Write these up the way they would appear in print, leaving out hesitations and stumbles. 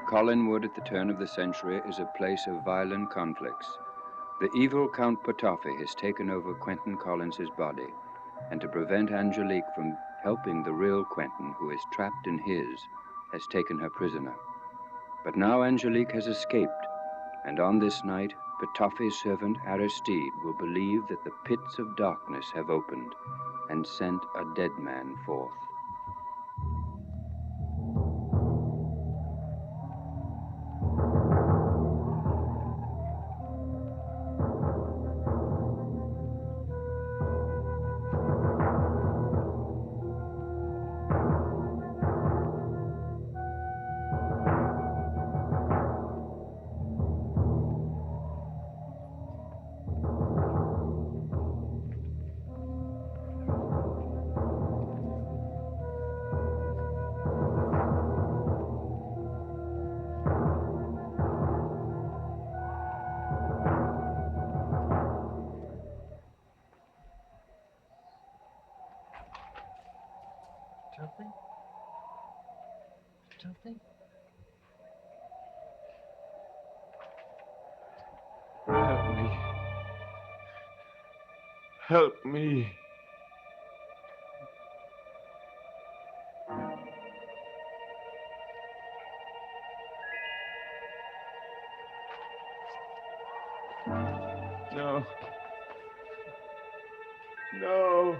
Collinwood at the turn of the century is a place of violent conflicts. The evil Count Potoffi has taken over Quentin Collins's body, and to prevent Angelique from helping the real Quentin, who is trapped in his, has taken her prisoner. But now Angelique has escaped, and on this night, Potoffi's servant Aristide will believe that the pits of darkness have opened and sent a dead man forth. Something? Something? Help me. Help me. No. No.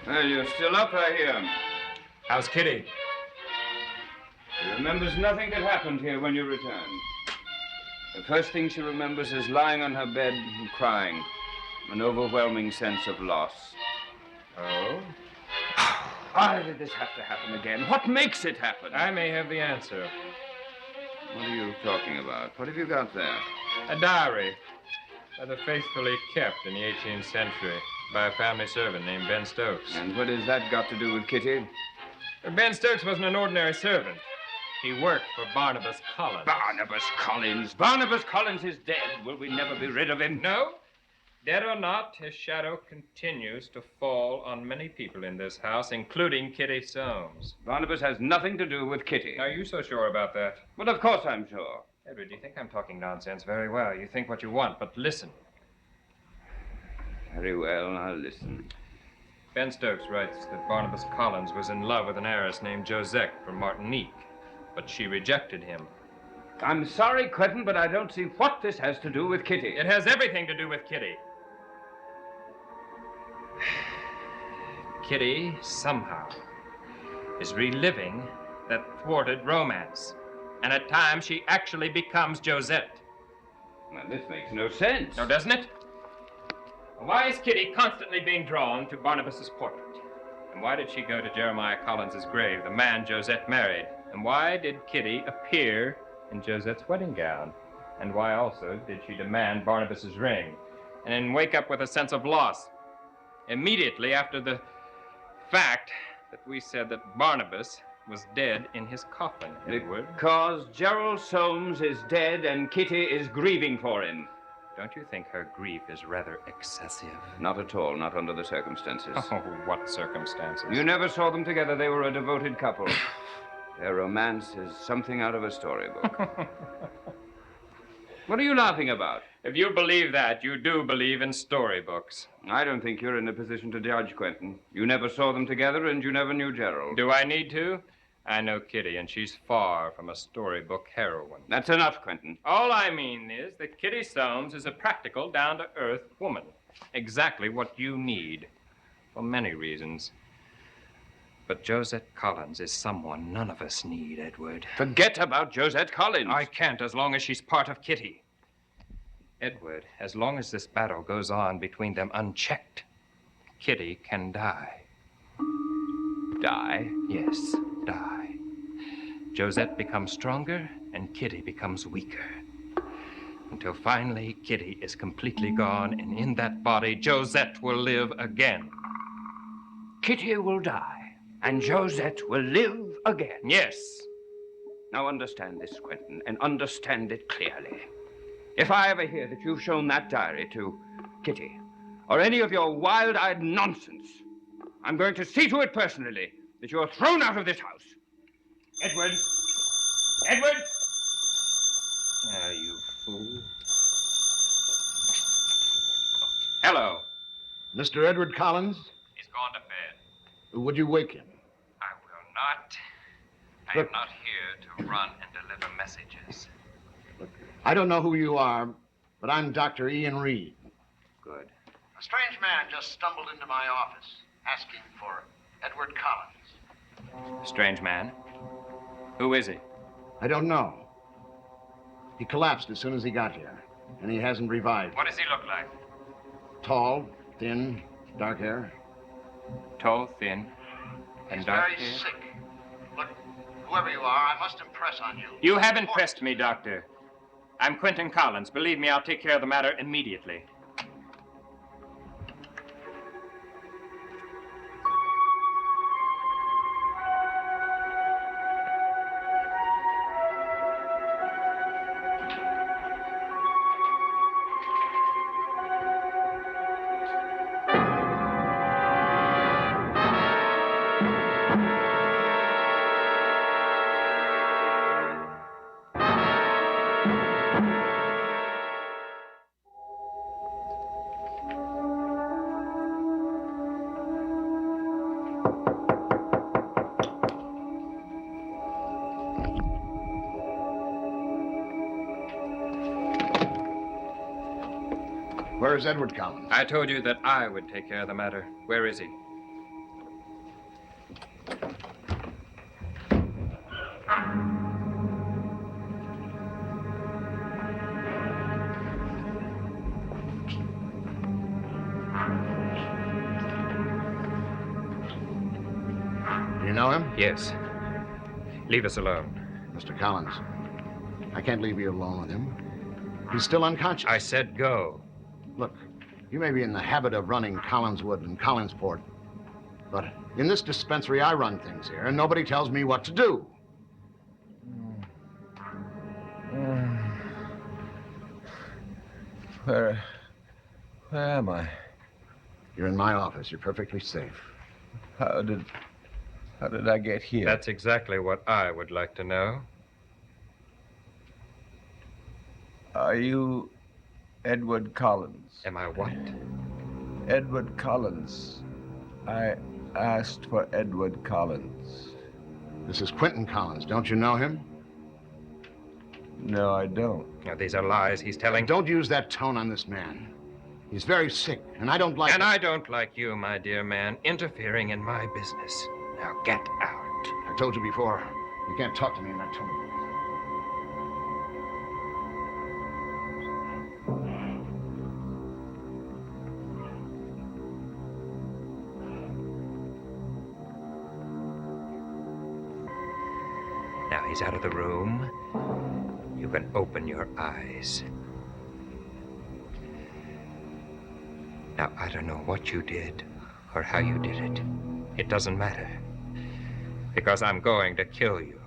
Well, you're still up, I hear. How's Kitty? She remembers nothing that happened here when you returned. The first thing she remembers is lying on her bed and crying, an overwhelming sense of loss. Oh? Why did this have to happen again? What makes it happen? I may have the answer. What are you talking about? What have you got there? A diary, rather faithfully kept in the 18th century by a family servant named Ben Stokes. And what has that got to do with Kitty? Ben Stokes wasn't an ordinary servant. He worked for Barnabas Collins. Barnabas Collins! Barnabas Collins is dead. Will we never be rid of him? No. Dead or not, his shadow continues to fall on many people in this house, including Kitty Soames. Barnabas has nothing to do with Kitty. Are you so sure about that? Well, of course I'm sure. Edward, you think I'm talking nonsense? Very well. You think what you want, but listen. Very well, I'll listen. Ben Stokes writes that Barnabas Collins was in love with an heiress named Josette from Martinique, but she rejected him. I'm sorry, Quentin, but I don't see what this has to do with Kitty. It has everything to do with Kitty. Kitty, somehow, is reliving that thwarted romance. And at times, she actually becomes Josette. Now, this makes no sense. No, doesn't it? Why is Kitty constantly being drawn to Barnabas's portrait? And why did she go to Jeremiah Collins's grave, the man Josette married? And why did Kitty appear in Josette's wedding gown? And why also did she demand Barnabas's ring? And then wake up with a sense of loss immediately after the fact that we said that Barnabas was dead in his coffin, Edward. Because Gerald Soames is dead and Kitty is grieving for him. Don't you think her grief is rather excessive? Not at all, not under the circumstances. Oh, what circumstances? You never saw them together. They were a devoted couple. Their romance is something out of a storybook. What are you laughing about? If you believe that, you do believe in storybooks. I don't think you're in a position to judge, Quentin. You never saw them together and you never knew Gerald. Do I need to? I know Kitty, and she's far from a storybook heroine. That's enough, Quentin. All I mean is that Kitty Soames is a practical, down-to-earth woman. Exactly what you need, for many reasons. But Josette Collins is someone none of us need, Edward. Forget about Josette Collins. I can't as long as she's part of Kitty. Edward, as long as this battle goes on between them unchecked, Kitty can die. Die? Yes, die. Josette becomes stronger and Kitty becomes weaker. Until finally, Kitty is completely gone, and in that body, Josette will live again. Kitty will die, and Josette will live again. Yes. Now understand this, Quentin, and understand it clearly. If I ever hear that you've shown that diary to Kitty, or any of your wild-eyed nonsense, I'm going to see to it personally that you're thrown out of this house. Edward! Edward! Ah, you fool. Hello. Mr. Edward Collins, He's gone to bed. would you wake him? I will not. I Look. am not here to run and deliver messages. I don't know who you are, but I'm Dr. Ian Reed. Good. A strange man just stumbled into my office asking for Edward Collins. Strange man. Who is he? I don't know. He collapsed as soon as he got here, and he hasn't revived. What does he look like? Tall, thin, dark hair. Tall, thin, and dark hair? sick. Look, whoever you are, I must impress on you. You have impressed me, Doctor. I'm Quentin Collins. Believe me, I'll take care of the matter immediately. Where is Edward Collins? I told you that I would take care of the matter. Where is he? Do you know him? Yes. Leave us alone. Mr. Collins, I can't leave you alone with him. He's still unconscious. I said go. Look, you may be in the habit of running Collinswood and Collinsport, but in this dispensary, I run things here, and nobody tells me what to do. Where am I? You're in my office. You're perfectly safe. How did I get here? That's exactly what I would like to know. Are you Edward Collins? Am I what? Edward Collins. I asked for Edward Collins. This is Quentin Collins. Don't you know him? No, I don't. Now, these are lies he's telling. Don't use that tone on this man. He's very sick, and I don't like And it. I don't like you, my dear man, interfering in my business. Now get out. I told you before, you can't talk to me in that tone. Now he's out of the room. You can open your eyes. Now, I don't know what you did or how you did it. It doesn't matter. Because I'm going to kill you.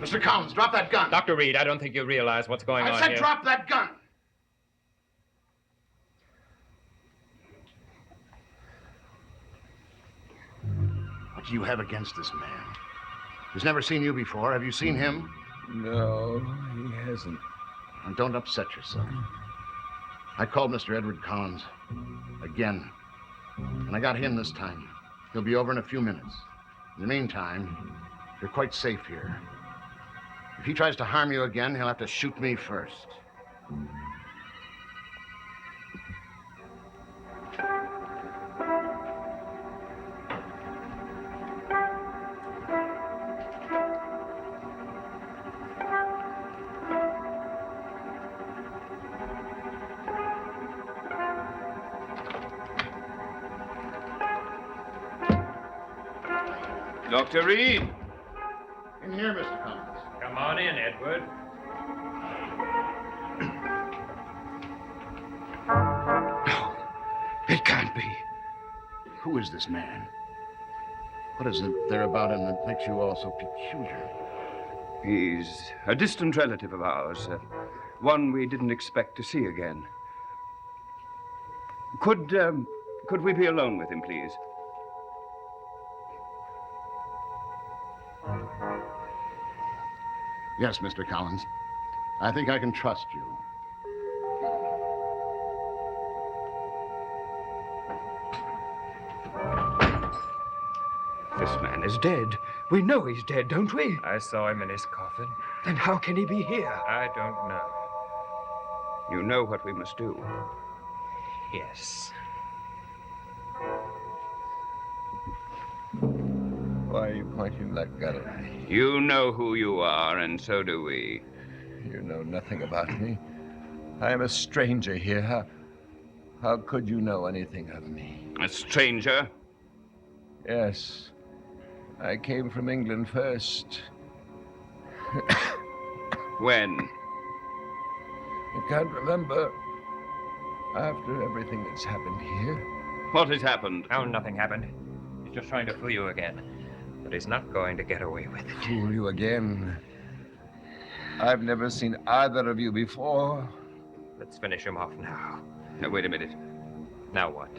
Mr. Collins, drop that gun. Dr. Reed, I don't think you realize what's going on I said here. drop that gun. What do you have against this man? He's never seen you before. Have you seen him? No, he hasn't. And don't upset yourself. I called Mr. Edward Collins again. And I got him this time. He'll be over in a few minutes. In the meantime, you're quite safe here. If he tries to harm you again, he'll have to shoot me first. Dr. Reed! In here, Mr. Collins. Come on in, Edward. No, it can't be. Who is this man? What is it there about him that makes you all so peculiar? He's a distant relative of ours, one we didn't expect to see again. Could we be alone with him, please? Yes, Mr. Collins. I think I can trust you. This man is dead. We know he's dead, don't we? I saw him in his coffin. Then how can he be here? I don't know. You know what we must do. Yes. Why are you pointing that gun at me? You know who you are, and so do we. You know nothing about me. I am a stranger here. How could you know anything of me? A stranger? Yes. I came from England first. When? I can't remember. After everything that's happened here. What has happened? Oh, nothing happened. He's just trying to fool you again. But he's not going to get away with it. Fool you again. I've never seen either of you before. Let's finish him off now. Now, wait a minute. Now what?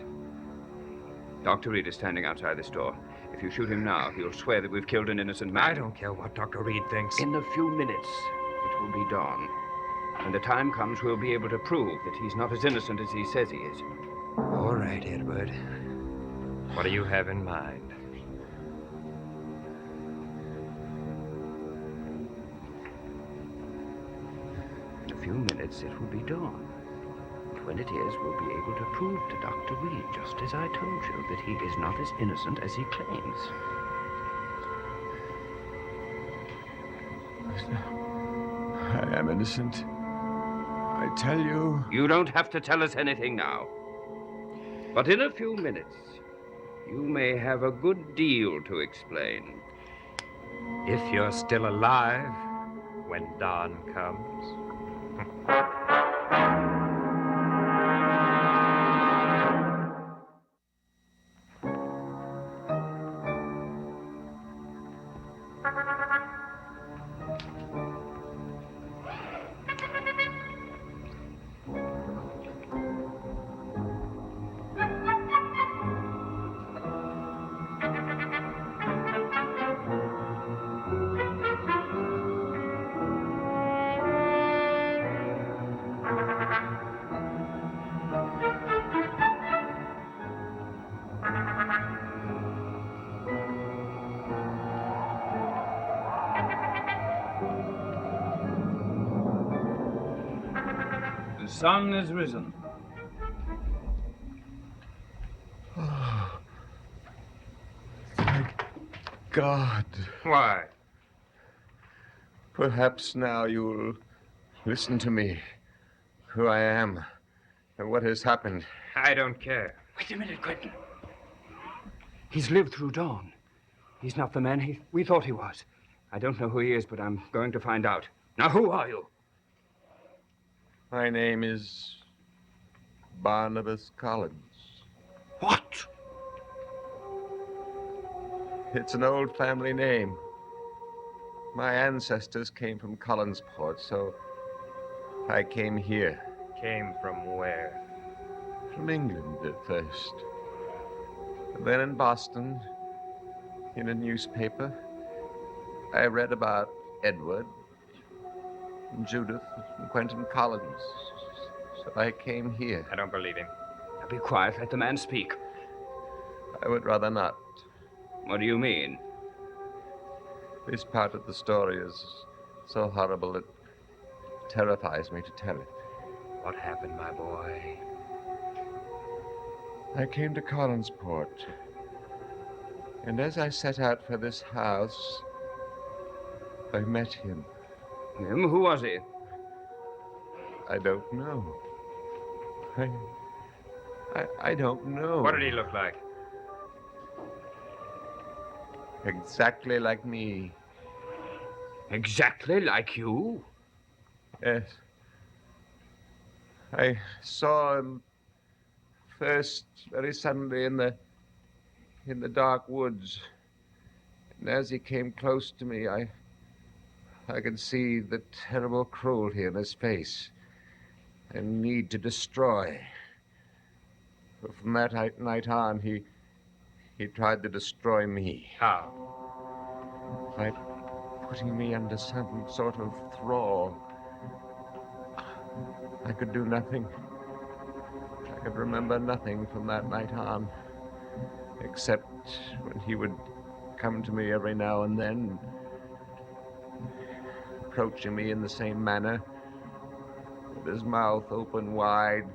Dr. Reed is standing outside this door. If you shoot him now, he'll swear that we've killed an innocent man. I don't care what Dr. Reed thinks. In a few minutes, it will be dawn. When the time comes, we'll be able to prove that he's not as innocent as he says he is. All right, Edward. What do you have in mind? In a few minutes, it will be dawn. And when it is, we'll be able to prove to Dr. Reed, just as I told you, that he is not as innocent as he claims. I am innocent. I tell you. You don't have to tell us anything now. But in a few minutes, you may have a good deal to explain. If you're still alive when dawn comes. The sun is risen. Oh, thank God. Why? Perhaps now you'll listen to me, who I am, and what has happened. I don't care. Wait a minute, Quentin. He's lived through dawn. He's not the man we thought he was. I don't know who he is, but I'm going to find out. Now, who are you? My name is Barnabas Collins. What? It's an old family name. My ancestors came from Collinsport, so I came here. Came from where? From England at first. And then in Boston, in a newspaper, I read about Edward and Judith and Quentin Collins. So I came here. I don't believe him. Now be quiet. Let the man speak. I would rather not. What do you mean? This part of the story is so horrible it terrifies me to tell it. What happened, my boy? I came to Collinsport, and as I set out for this house, I met him. Him? Who was he? I don't know. I don't know. What did he look like? Exactly like me. Exactly like you? Yes. I saw him first very suddenly in the dark woods. And as he came close to me, I could see the terrible cruelty in his face and need to destroy. But from that night on, he tried to destroy me. How? By putting me under some sort of thrall. I could do nothing. I could remember nothing from that night on, except when he would come to me every now and then, approaching me in the same manner, with his mouth open wide,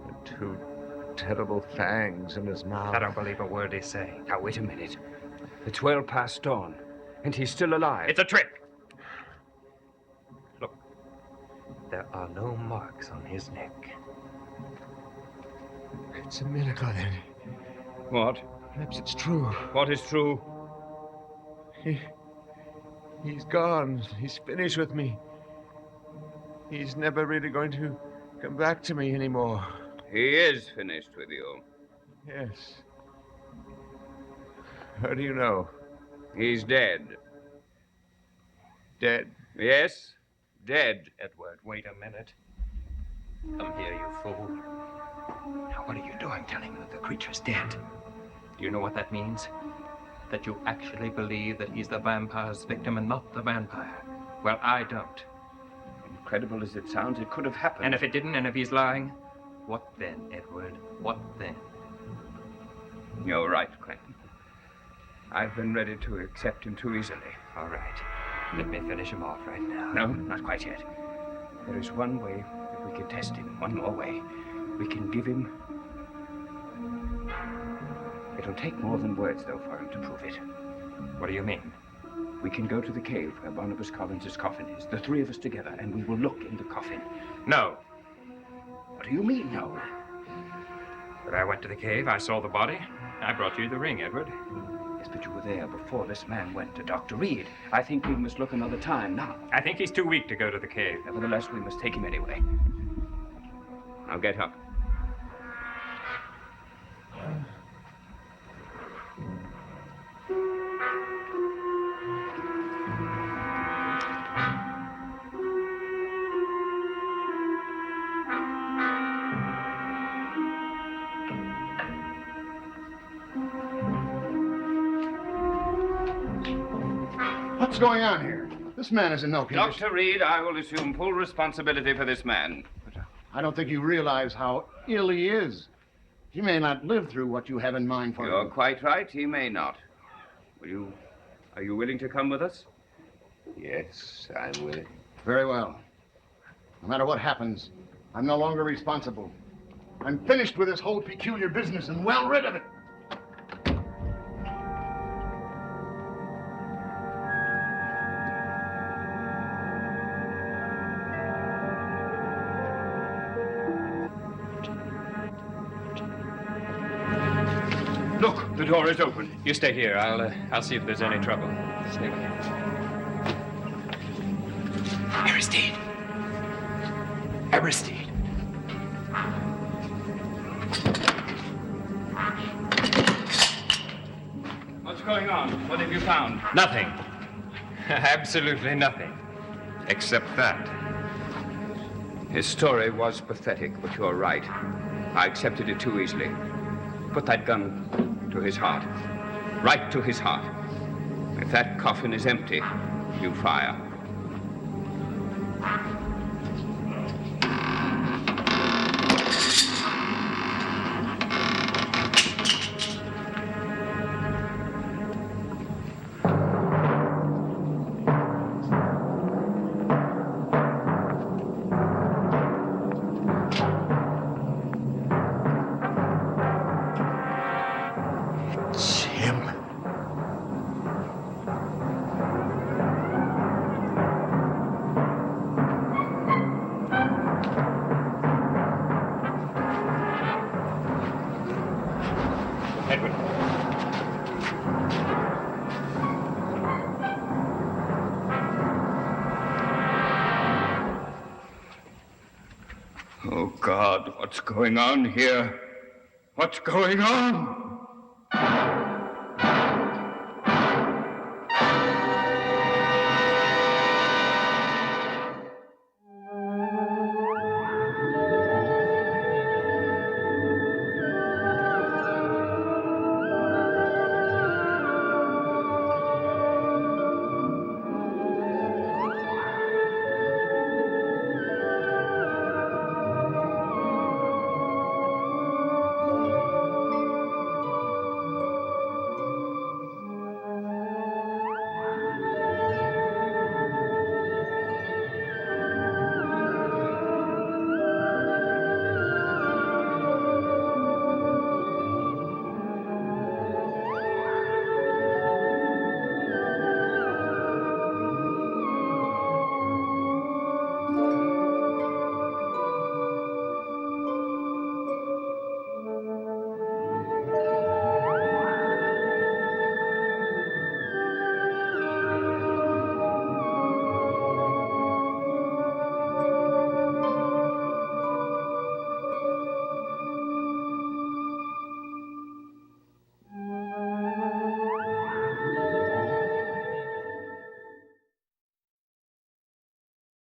and two terrible fangs in his mouth. I don't believe a word he's saying. Now, wait a minute. It's well past dawn, and he's still alive. It's a trick! Look, there are no marks on his neck. It's a miracle, then. What? Perhaps it's true. What is true? He's gone. He's finished with me. He's never really going to come back to me anymore. He is finished with you. Yes. How do you know? He's dead. Dead? Yes, dead. Edward, wait a minute. Come here, you fool. Now, what are you doing telling me that the creature's dead? Do you know what that means? That you actually believe that he's the vampire's victim and not the vampire. Well, I don't. Incredible as it sounds, it could have happened. And if it didn't, and if he's lying, what then, Edward? What then? You're right, Quentin. I've been ready to accept him too easily. All right. Let me finish him off right now. No, not quite yet. There is one way that we can test him. One more way. We can give him... It'll take more than words, though, for him to prove it. What do you mean? We can go to the cave where Barnabas Collins's coffin is, the three of us together, and we will look in the coffin. No. What do you mean, no? But I went to the cave, I saw the body. I brought you the ring, Edward. Yes, but you were there before this man went to Dr. Reed. I think we must look another time now. I think he's too weak to go to the cave. Nevertheless, we must take him anyway. Now get up. What's going on here? This man is in no condition. Dr. Reed, I will assume full responsibility for this man. But I don't think you realize how ill he is. He may not live through what you have in mind for You're him. quite right. He may not. Are you willing to come with us? Yes, I'm willing. Very well. No matter what happens, I'm no longer responsible. I'm finished with this whole peculiar business and well rid of it. Look, the door is open. You stay here. I'll see if there's any trouble. Stay with me. Aristide. Aristide. What's going on? What have you found? Nothing. Absolutely nothing. Except that. His story was pathetic, but you're right. I accepted it too easily. Put that gun to his heart. Right to his heart. If that coffin is empty, you fire. Oh, God, what's going on here? What's going on?